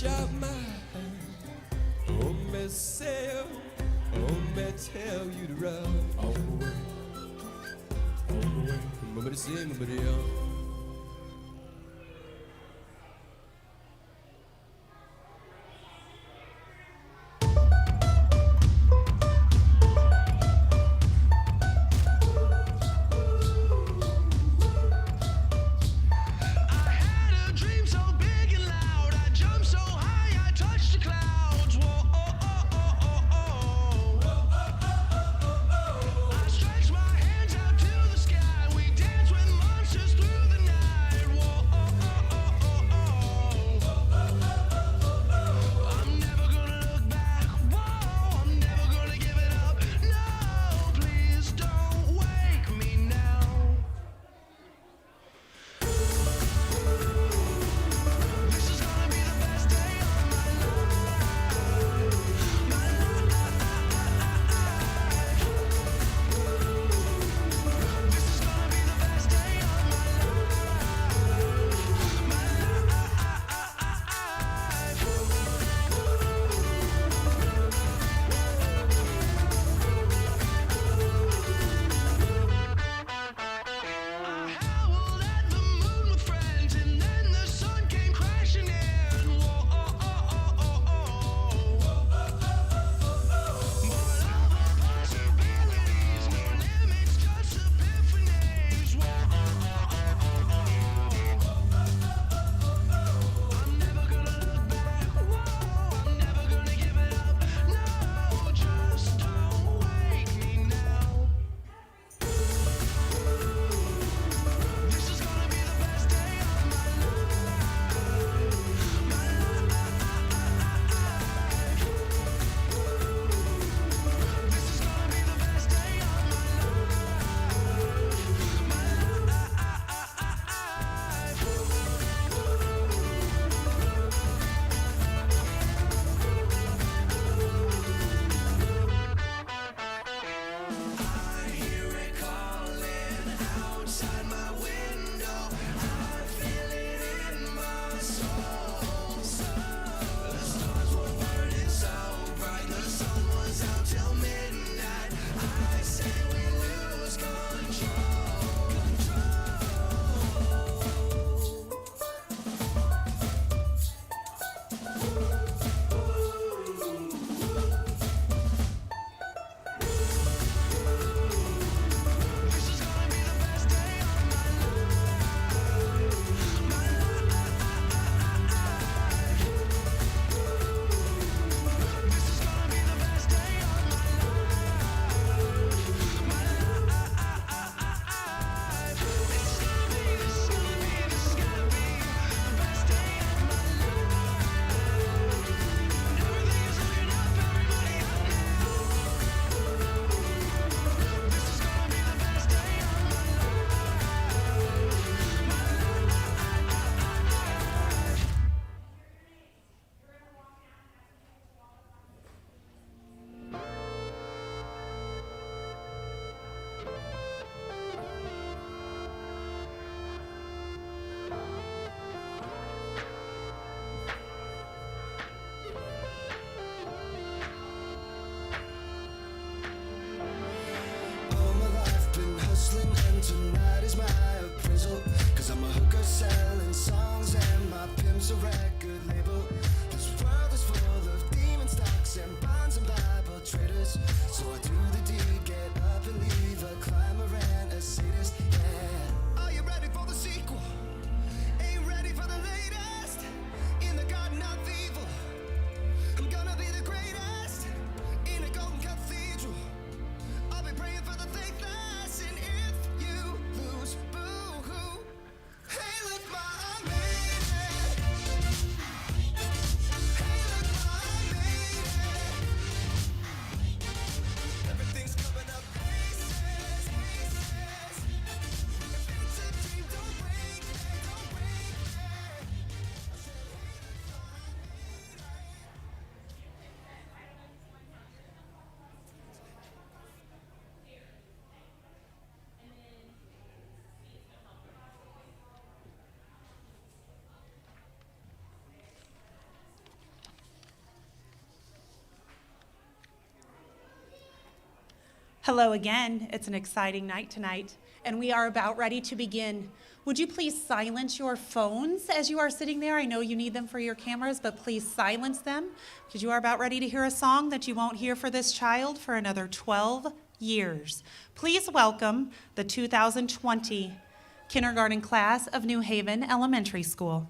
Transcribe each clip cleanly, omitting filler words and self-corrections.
out my hand. Oh, me say, oh, me tell you to run all the way. All the way. Nobody sing, nobody else. Hello again. It's an exciting night tonight, and we are about ready to begin. Would you please silence your phones as you are sitting there? I know you need them for your cameras, but please silence them because you are about ready to hear a song that you won't hear for this child for another 12 years. Please welcome the 2020 kindergarten class of New Haven Elementary School.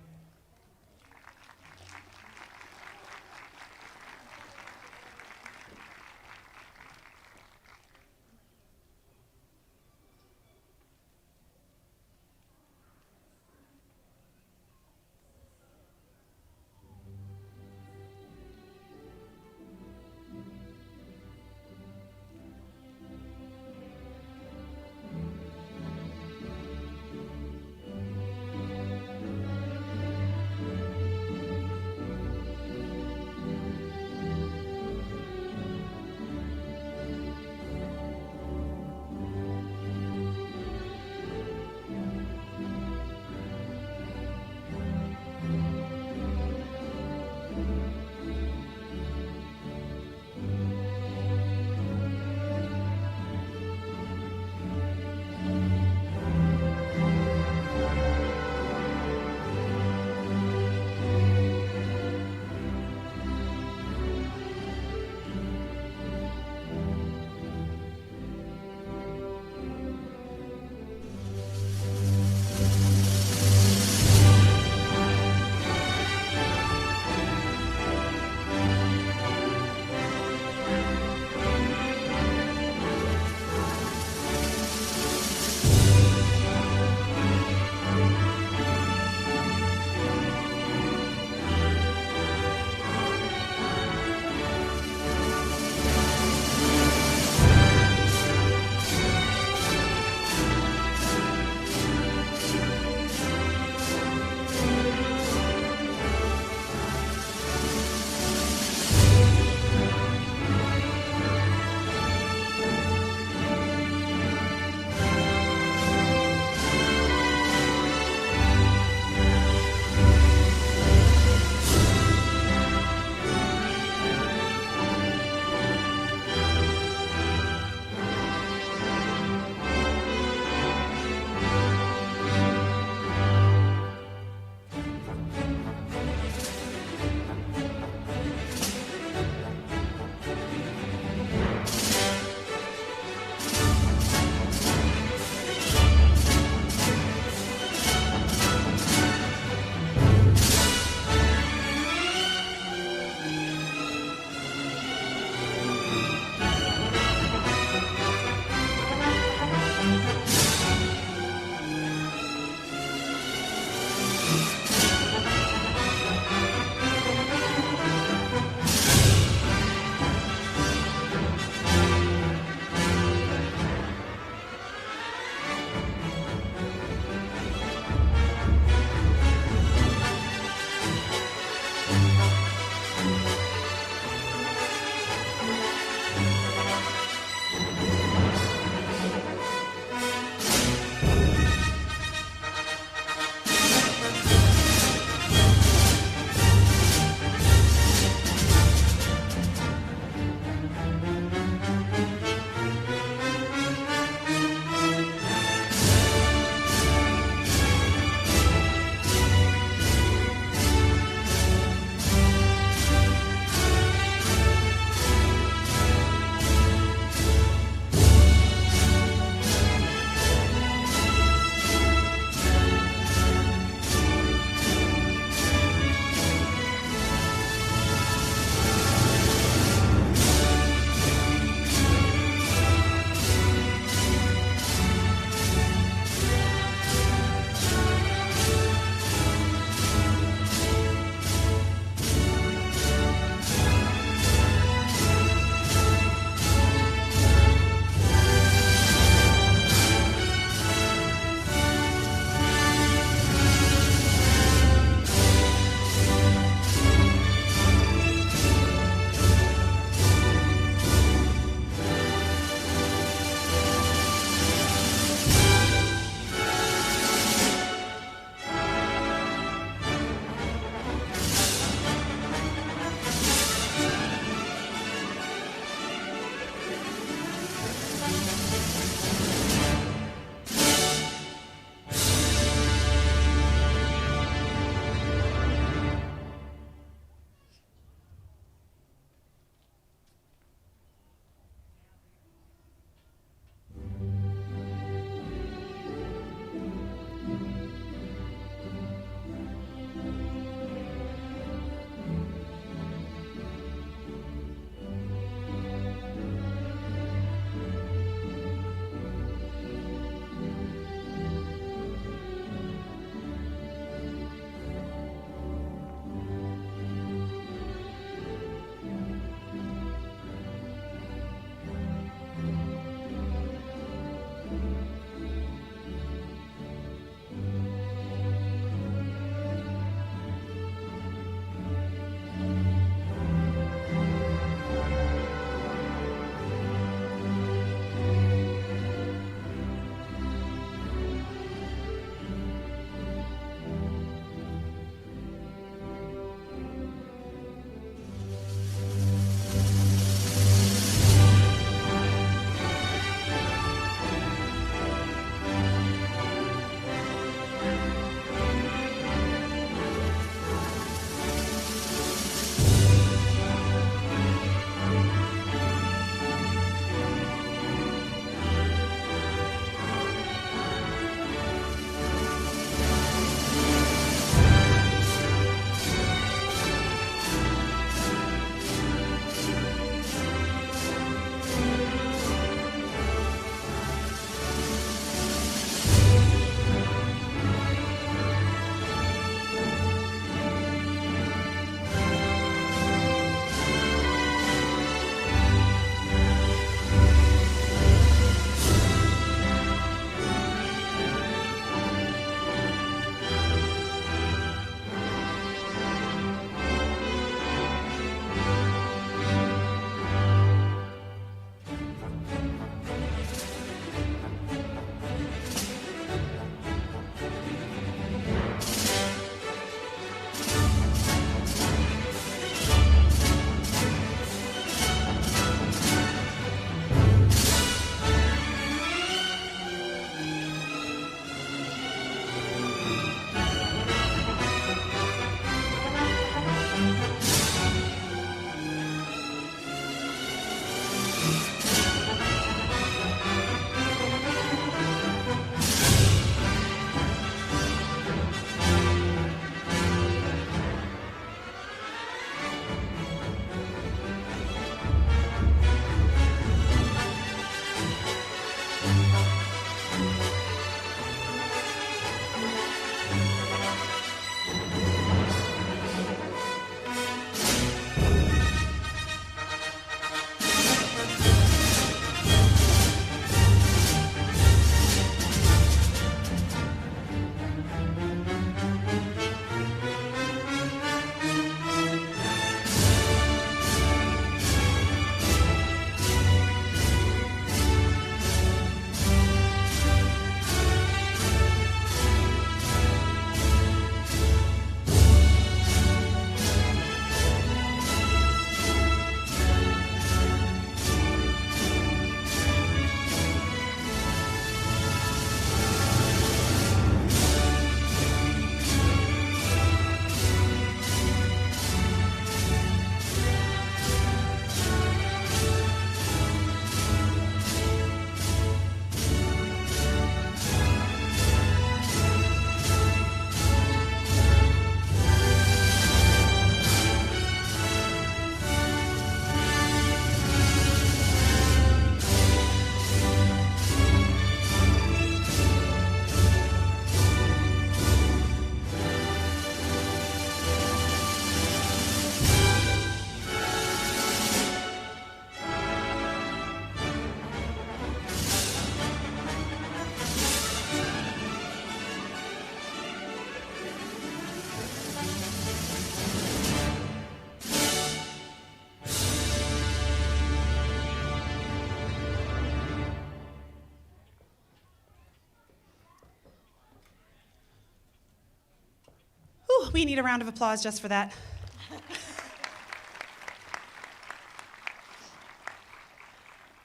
We need a round of applause just for that.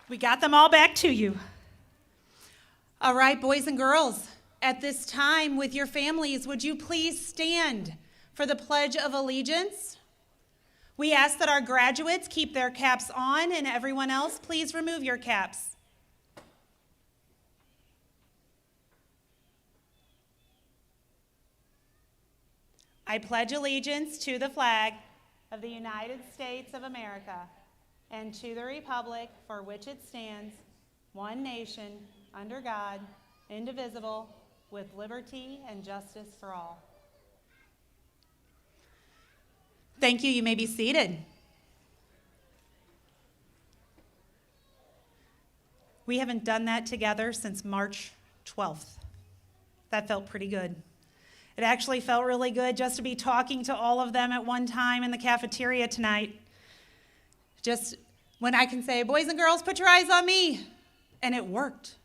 We got them all back to you. All right, boys and girls, at this time with your families, would you please stand for the Pledge of Allegiance? We ask that our graduates keep their caps on, and everyone else, please remove your caps. I pledge allegiance to the flag of the United States of America and to the republic for which it stands, one nation, under God, indivisible, with liberty and justice for all. Thank you. You may be seated. We haven't done that together since March 12th. That felt pretty good. It actually felt really good just to be talking to all of them at one time in the cafeteria tonight. Just when I can say, boys and girls, put your eyes on me. And it worked.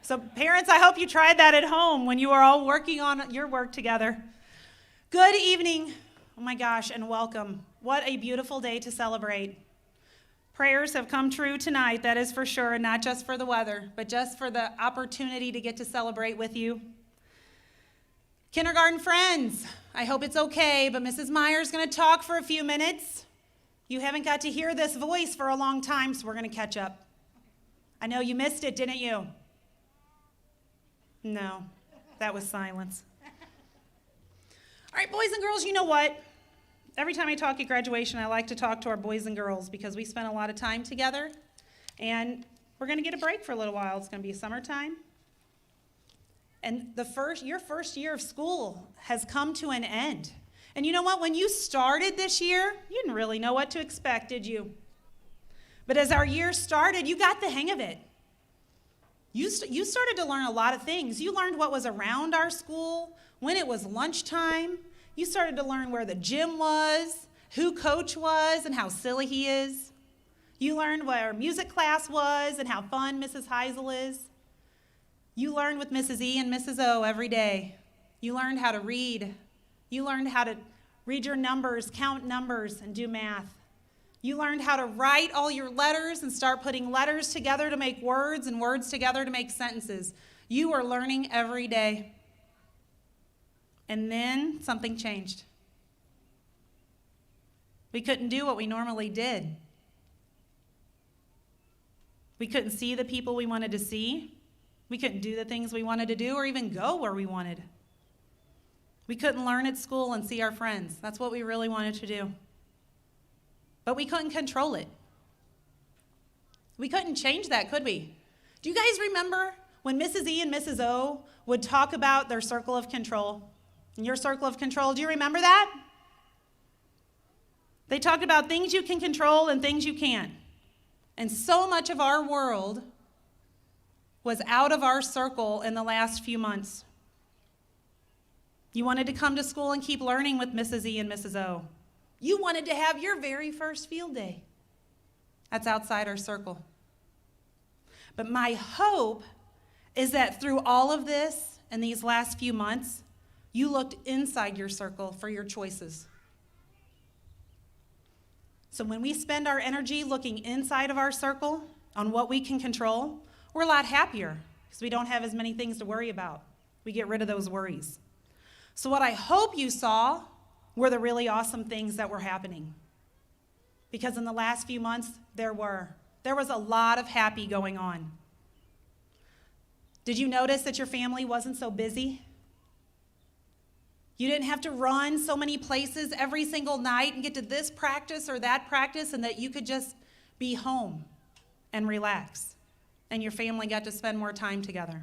So parents, I hope you tried that at home when you are all working on your work together. Good evening. Oh my gosh, and welcome. What a beautiful day to celebrate. Prayers have come true tonight, that is for sure, and not just for the weather, but just for the opportunity to get to celebrate with you. Kindergarten friends, I hope it's okay, but Mrs. Meyer's going to talk for a few minutes. You haven't got to hear this voice for a long time, so we're going to catch up. I know you missed it, didn't you? No, that was silence. All right, boys and girls, you know what? Every time I talk at graduation, I like to talk to our boys and girls because we spent a lot of time together, and we're going to get a break for a little while. It's going to be summertime. And your first year of school has come to an end. And you know what? When you started this year, you didn't really know what to expect, did you? But as our year started, you got the hang of it. You started to learn a lot of things. You learned what was around our school, when it was lunchtime. You started to learn where the gym was, who coach was, and how silly he is. You learned where our music class was and how fun Mrs. Heisel is. You learned with Mrs. E and Mrs. O every day. You learned how to read. You learned how to read your numbers, count numbers, and do math. You learned how to write all your letters and start putting letters together to make words and words together to make sentences. You are learning every day. And then something changed. We couldn't do what we normally did. We couldn't see the people we wanted to see. We couldn't do the things we wanted to do or even go where we wanted. We couldn't learn at school and see our friends. That's what we really wanted to do. But we couldn't control it. We couldn't change that, could we? Do you guys remember when Mrs. E and Mrs. O would talk about their circle of control? And your circle of control, do you remember that? They talked about things you can control and things you can't. And so much of our world was out of our circle in the last few months. You wanted to come to school and keep learning with Mrs. E and Mrs. O. You wanted to have your very first field day. That's outside our circle. But my hope is that through all of this and these last few months, you looked inside your circle for your choices. So when we spend our energy looking inside of our circle on what we can control, we're a lot happier because we don't have as many things to worry about. We get rid of those worries. So what I hope you saw were the really awesome things that were happening. Because in the last few months, there was a lot of happy going on. Did you notice that your family wasn't so busy? You didn't have to run so many places every single night and get to this practice or that practice, and that you could just be home and relax, and your family got to spend more time together.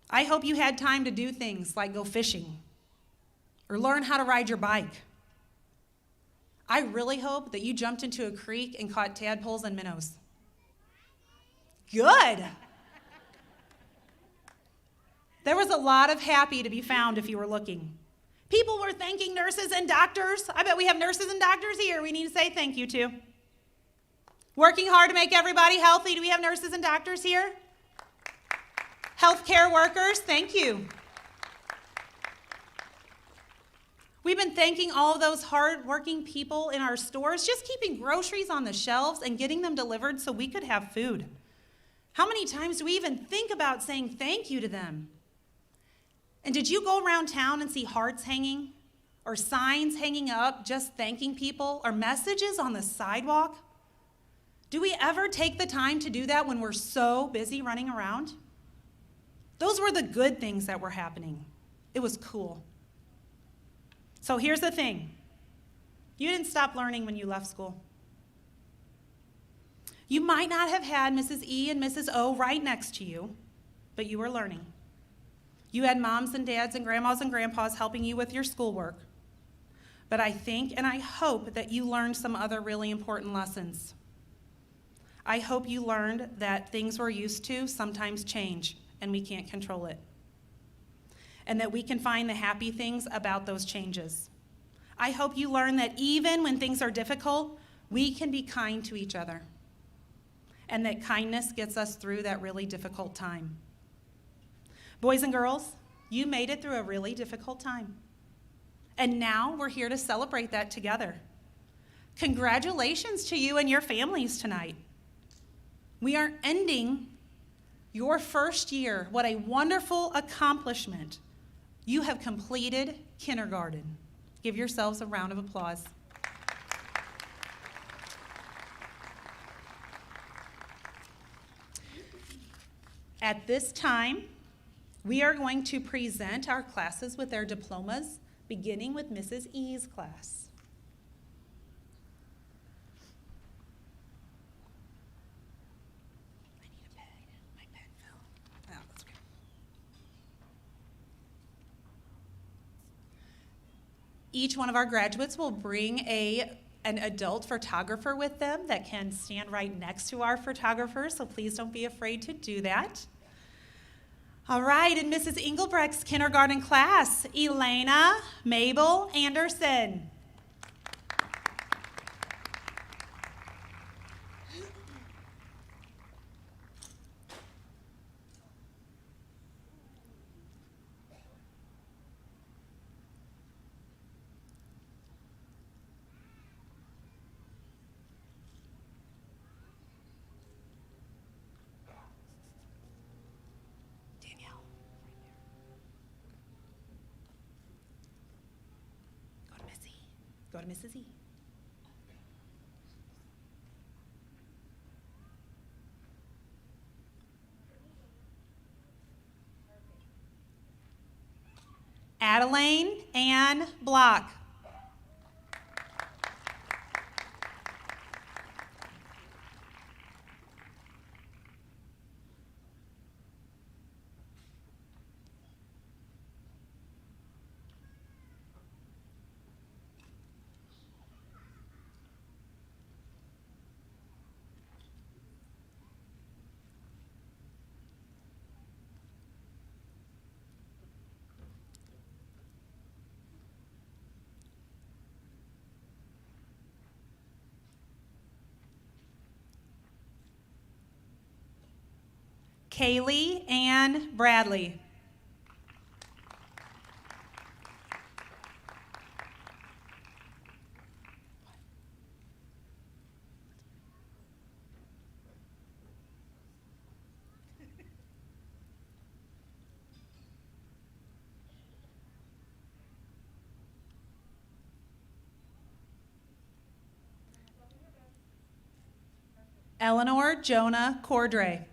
I hope you had time to do things like go fishing or learn how to ride your bike. I really hope that you jumped into a creek and caught tadpoles and minnows. Good. There was a lot of happy to be found if you were looking. People were thanking nurses and doctors. I bet we have nurses and doctors here we need to say thank you to. Working hard to make everybody healthy. Do we have nurses and doctors here? Healthcare workers, thank you. We've been thanking all of those hard-working people in our stores, just keeping groceries on the shelves and getting them delivered so we could have food. How many times do we even think about saying thank you to them? And did you go around town and see hearts hanging, or signs hanging up just thanking people, or messages on the sidewalk? Do we ever take the time to do that when we're so busy running around? Those were the good things that were happening. It was cool. So here's the thing. You didn't stop learning when you left school. You might not have had Mrs. E and Mrs. O right next to you, but you were learning. You had moms and dads and grandmas and grandpas helping you with your schoolwork. But I think and I hope that you learned some other really important lessons. I hope you learned that things we're used to sometimes change and we can't control it. And that we can find the happy things about those changes. I hope you learn that even when things are difficult, we can be kind to each other. And that kindness gets us through that really difficult time. Boys and girls, you made it through a really difficult time. And now we're here to celebrate that together. Congratulations to you and your families tonight. We are ending your first year. What a wonderful accomplishment. You have completed kindergarten. Give yourselves a round of applause. At this time, we are going to present our classes with their diplomas, beginning with Mrs. E's class. I need a pen. My pen fell. Oh, that's okay. Each one of our graduates will bring an adult photographer with them that can stand right next to our photographer, so please don't be afraid to do that. All right, in Mrs. Engelbrecht's kindergarten class, Elena Mabel Anderson. Go to Mrs. E. Adeline Ann Block. Kaylee Ann Bradley. Eleanor Jonah Cordray.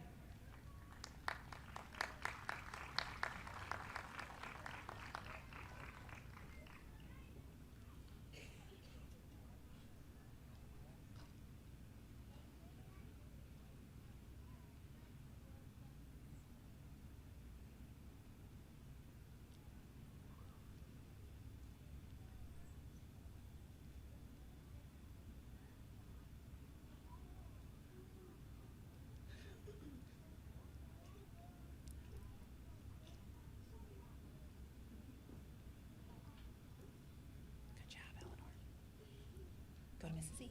Go to Mrs. E.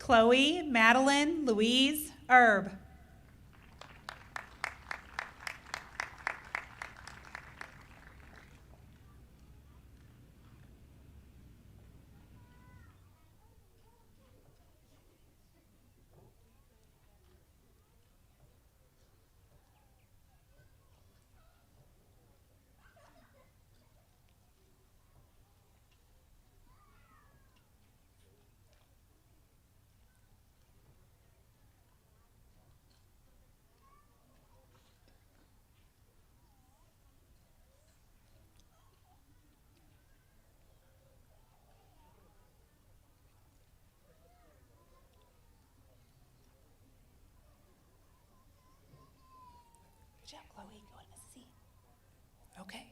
Chloe, Madeline, Louise, Herb. Good job, Chloe. Go and have a seat. Okay.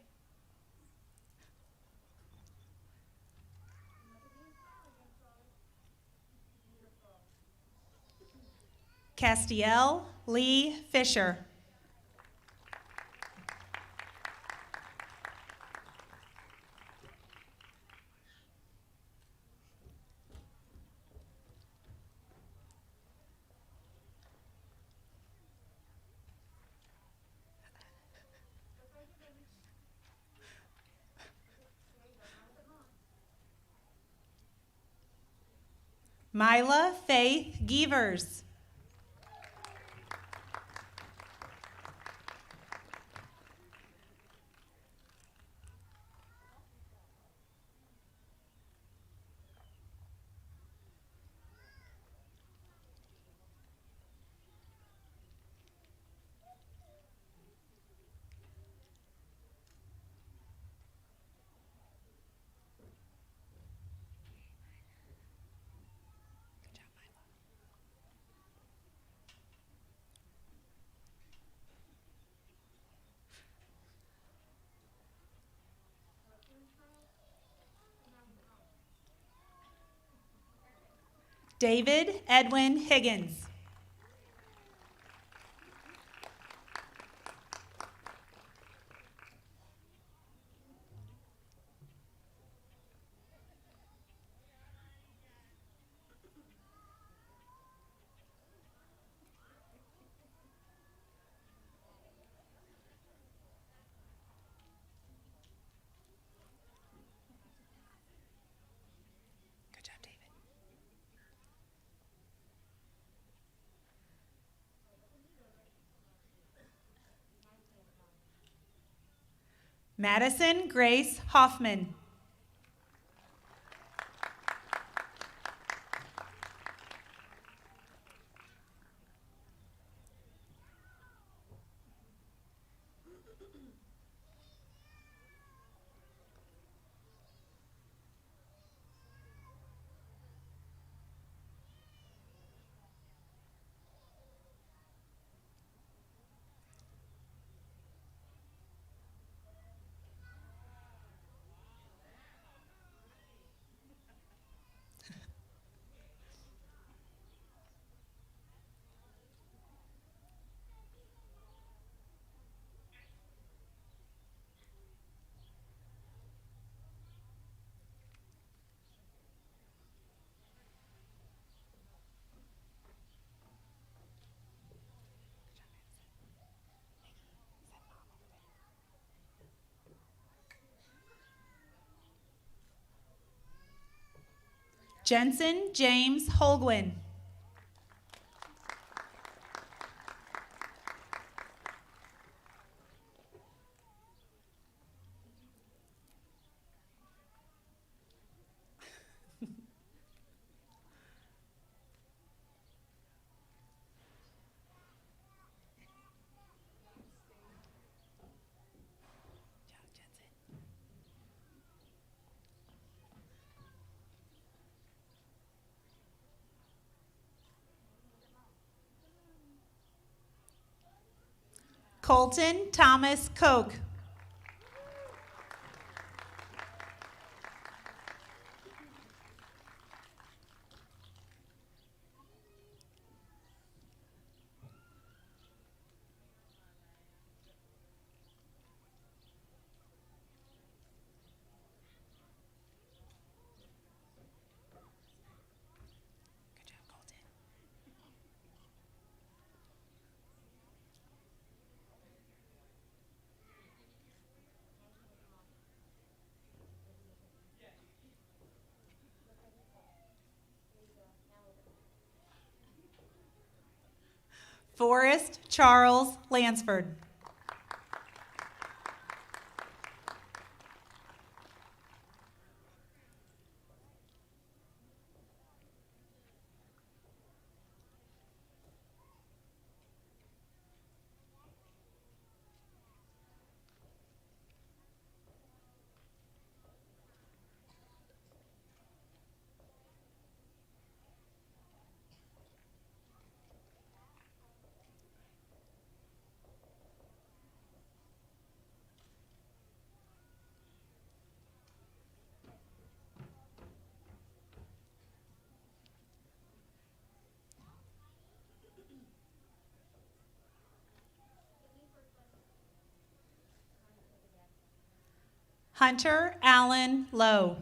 Castiel Lee Fisher. Mila Faith Gievers. Good job, Mila. David Edwin Higgins. Good job, David. Madison Grace Hoffman. Jensen James Holguin. Colton Thomas Koch. Good job, Colton. Forrest Charles Lansford. Hunter Allen Lowe.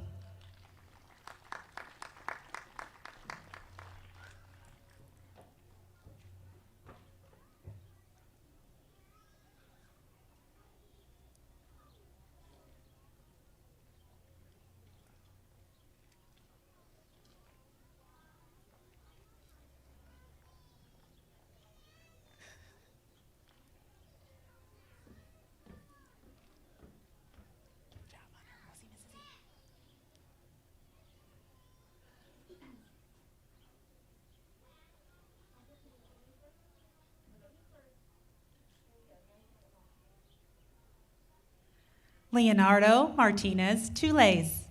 Leonardo Martinez Tules.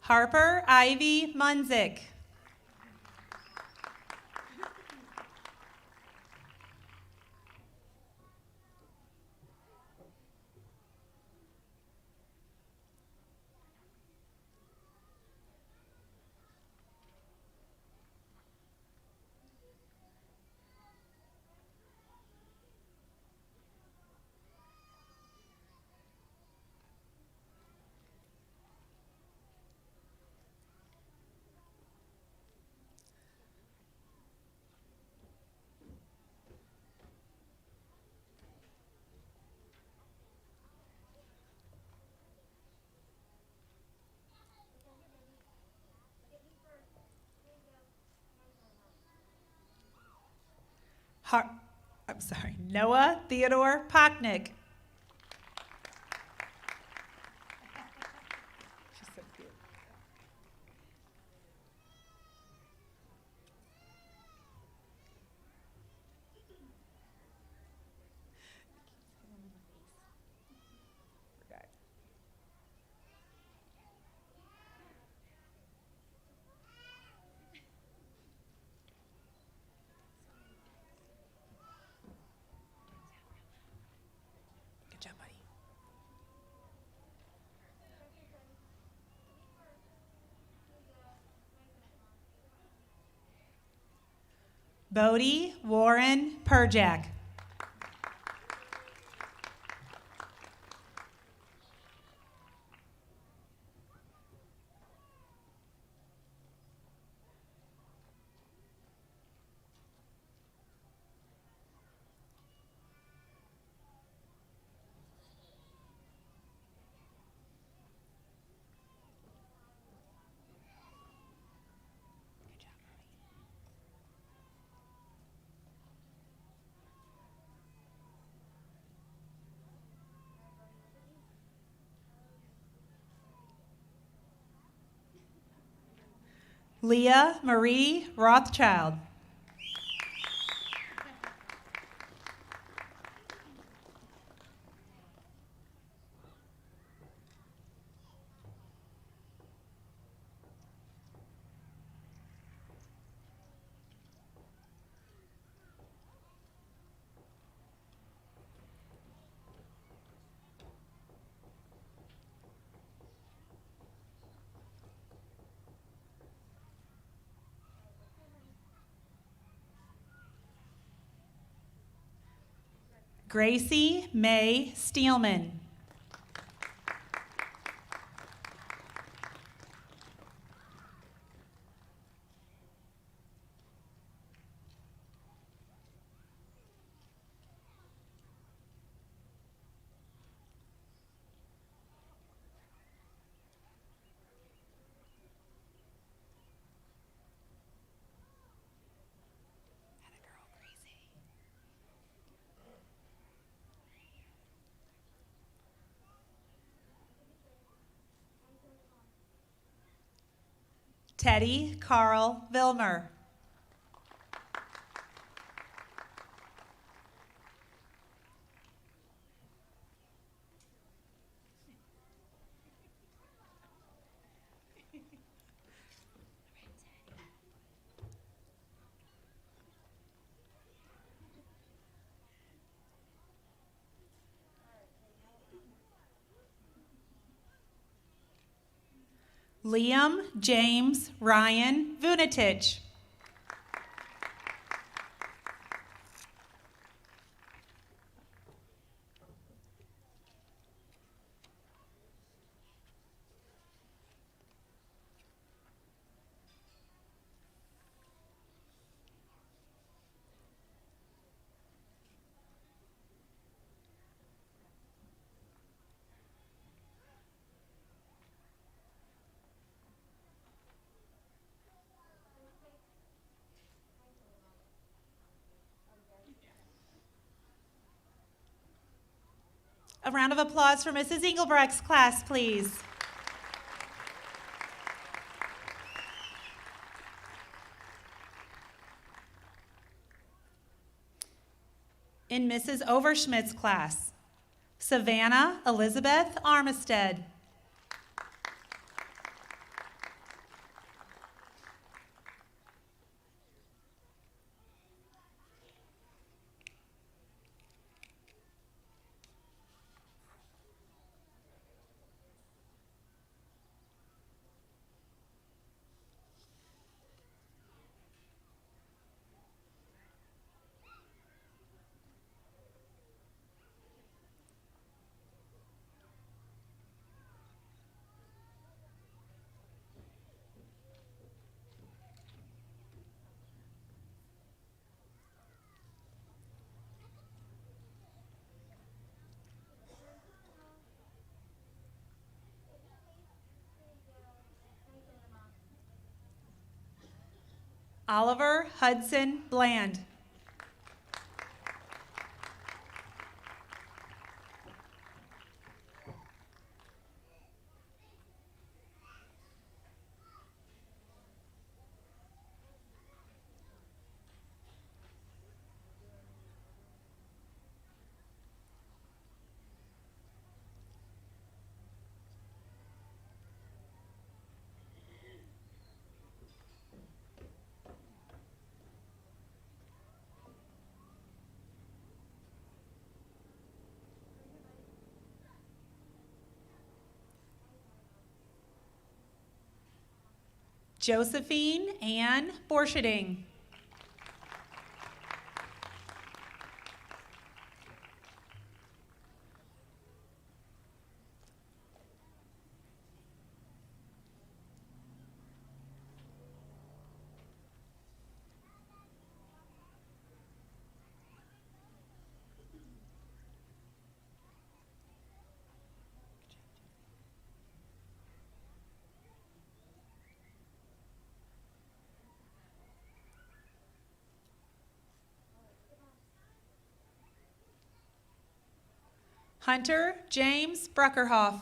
Harper Ivy Munzik. Noah Theodore Pocknick. She's so cute. Good job, buddy. Bodie Warren Perjak. Leah Marie Rothschild. Gracie May Steelman. Teddy Carl Vilmer. Liam James Ryan Vunatich. A round of applause for Mrs. Engelbrecht's class, please. In Mrs. Overschmidt's class, Savannah Elizabeth Armistead. Oliver Hudson Bland. Josephine Ann Borsheding. Hunter James Bruckerhoff.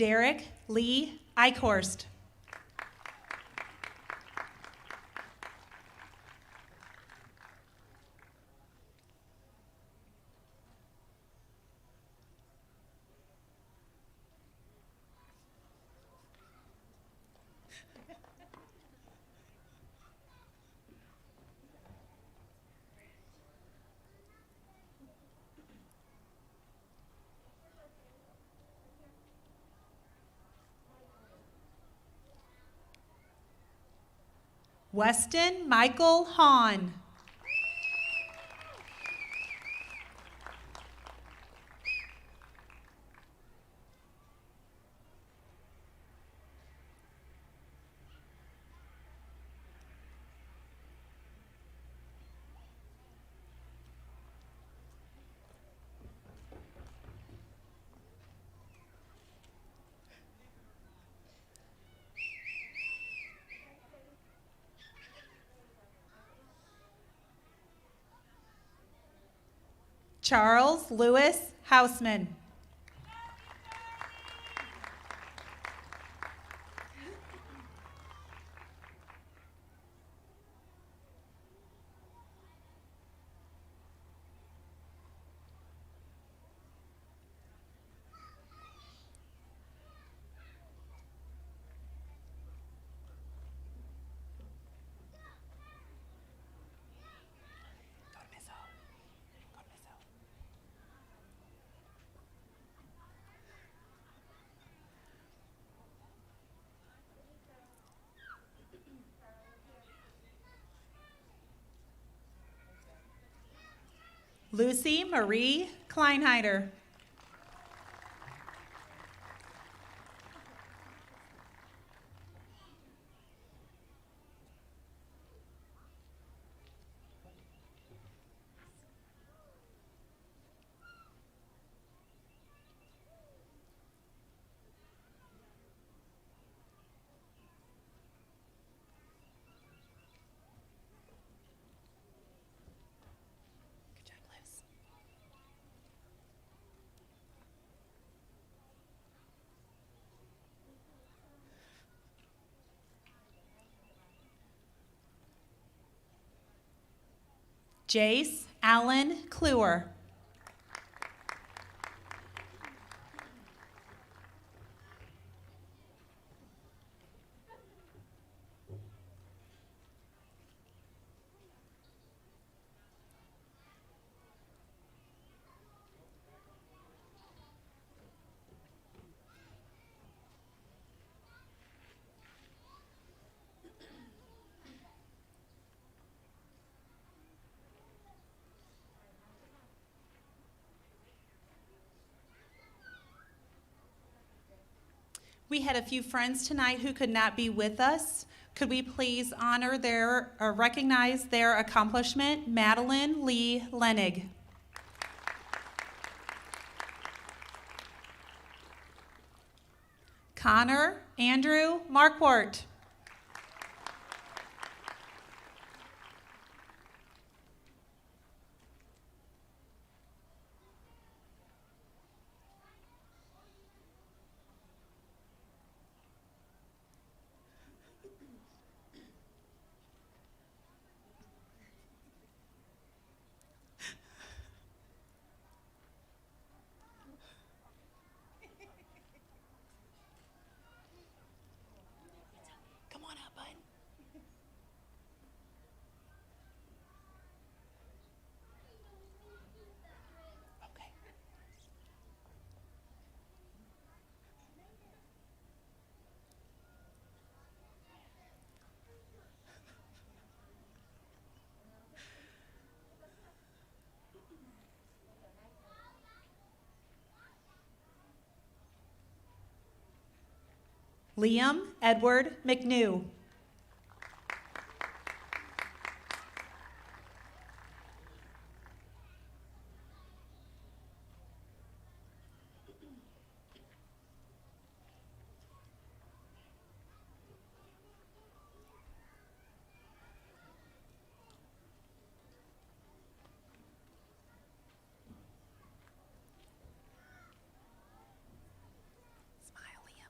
Derek Lee Eichhorst. Weston Michael Hahn. Charles Lewis Hausman. Lucy Marie Kleinheider. Good job, Liz. Jace Allen Kluwer. We had a few friends tonight who could not be with us. Could we please honor their or recognize their accomplishment? Madeline Lee Lenig. Connor Andrew Markwart. Come on up, bud. Okay. Liam Edward McNew. Smile, Liam.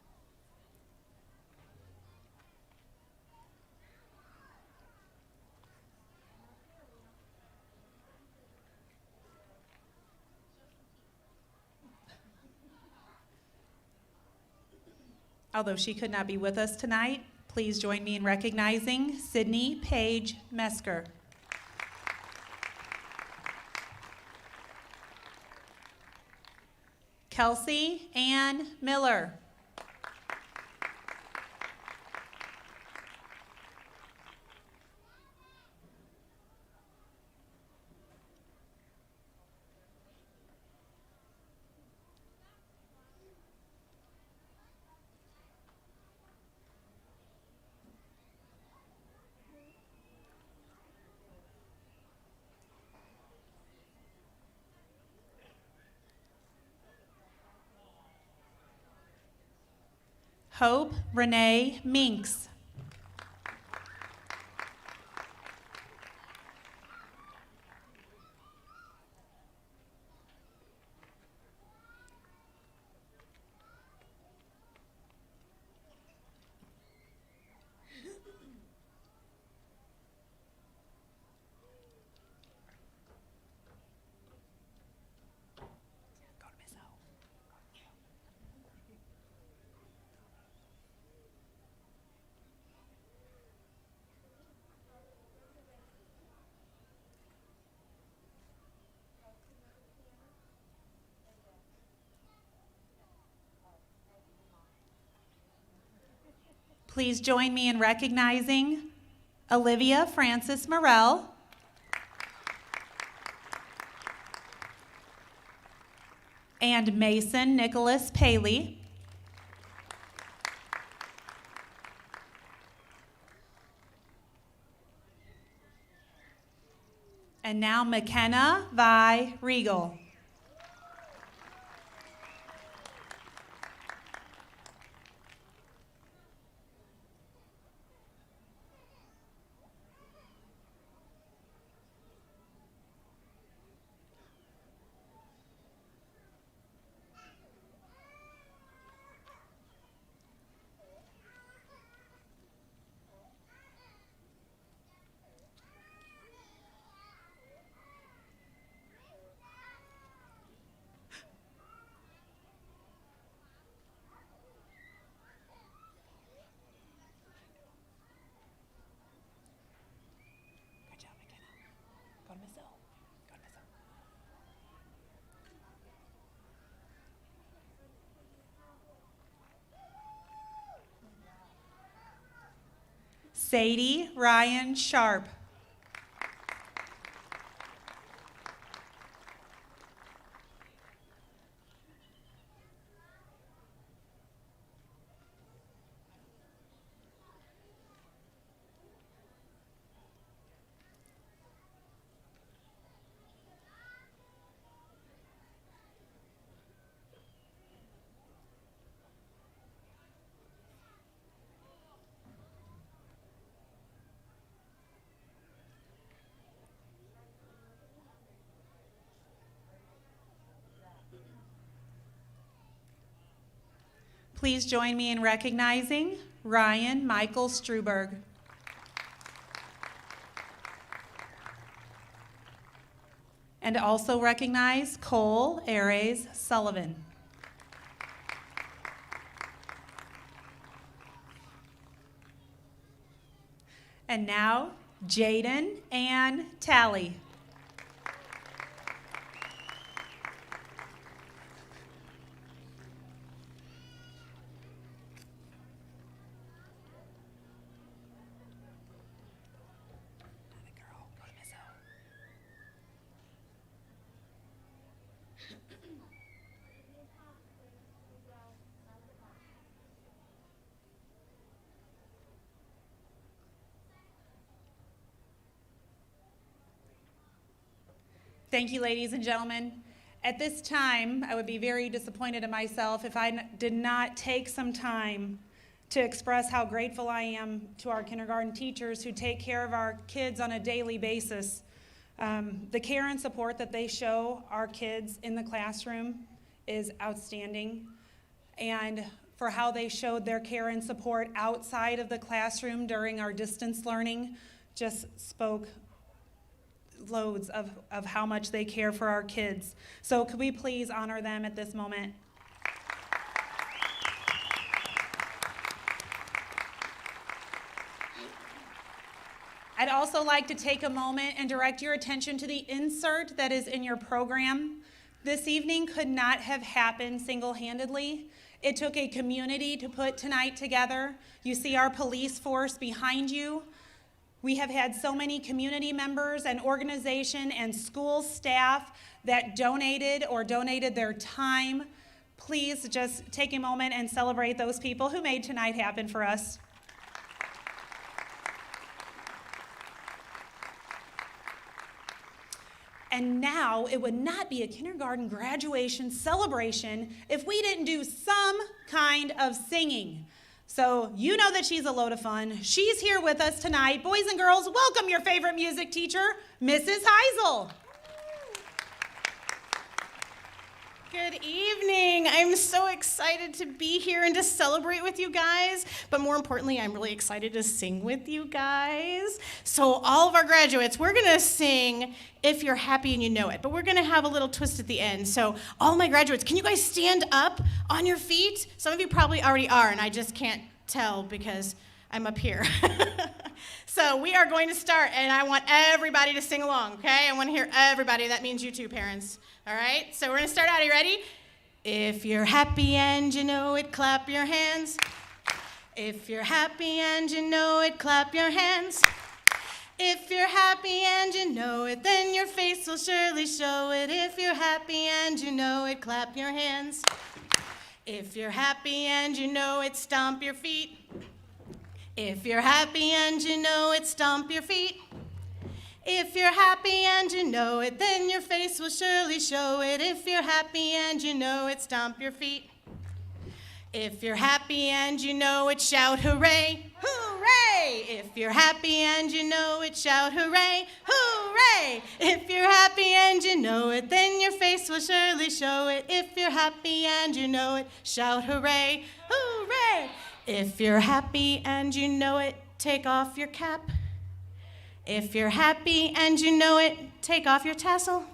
Although she could not be with us tonight, please join me in recognizing Sydney Paige Mesker. Kelsey Ann Miller. Hope Renee Minks. Please join me in recognizing Olivia Francis Morell, and Mason Nicholas Paley. And now McKenna Vi Regal. Sadie Ryan Sharp. Please join me in recognizing Ryan Michael Struberg. And also recognize Cole Ares Sullivan. And now, Jaden Ann Talley. Thank you, ladies and gentlemen. At this time, I would be very disappointed in myself if I did not take some time to express how grateful I am to our kindergarten teachers who take care of our kids on a daily basis. The care and support that they show our kids in the classroom is outstanding, and for how they showed their care and support outside of the classroom during our distance learning just spoke loads of how much they care for our kids. So could we please honor them at this moment? I'd also like to take a moment and direct your attention to the insert that is in your program. This evening could not have happened single-handedly. It took a community to put tonight together. You see our police force behind you. We have had so many community members and organization and school staff that donated their time. Please just take a moment and celebrate those people who made tonight happen for us. And now it would not be a kindergarten graduation celebration if we didn't do some kind of singing. So you know that she's a load of fun. She's here with us tonight. Boys and girls, welcome your favorite music teacher, Mrs. Heisel. Good evening. I'm so excited to be here and to celebrate with you guys. But more importantly, I'm really excited to sing with you guys. So all of our graduates, we're going to sing If You're Happy and You Know It. But we're going to have a little twist at the end. So all my graduates, can you guys stand up on your feet? Some of you probably already are, and I just can't tell because I'm up here. So we are going to start, and I want everybody to sing along, okay? I want to hear everybody. That means you too, parents. All right? So we're going to start out. Are you ready? If you're happy and you know it, clap your hands. If you're happy and you know it, clap your hands. If you're happy and you know it, then your face will surely show it. If you're happy and you know it, clap your hands. If you're happy and you know it, stomp your feet. If you're happy and you know it, stomp your feet. If you're happy and you know it, then your face will surely show it. If you're happy and you know it, stomp your feet. If you're happy and you know it, shout hooray, hooray! If you're happy and you know it, shout hooray, hooray! If you're happy and you know it, then your face will surely show it. If you're happy and you know it, shout hooray, hooray! If you're happy and you know it, take off your cap. If you're happy and you know it, take off your tassel.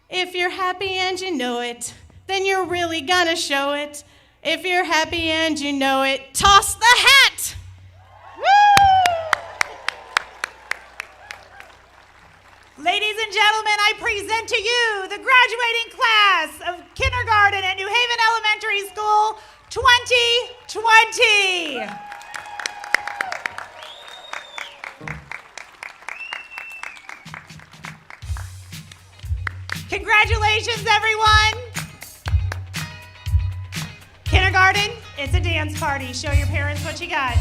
If you're happy and you know it, then you're really gonna show it. If you're happy and you know it, toss the hat! Woo! Ladies and gentlemen, I present to you the graduating class of kindergarten at New Haven Elementary School 2020. Congratulations, everyone. Kindergarten, it's a dance party. Show your parents what you got.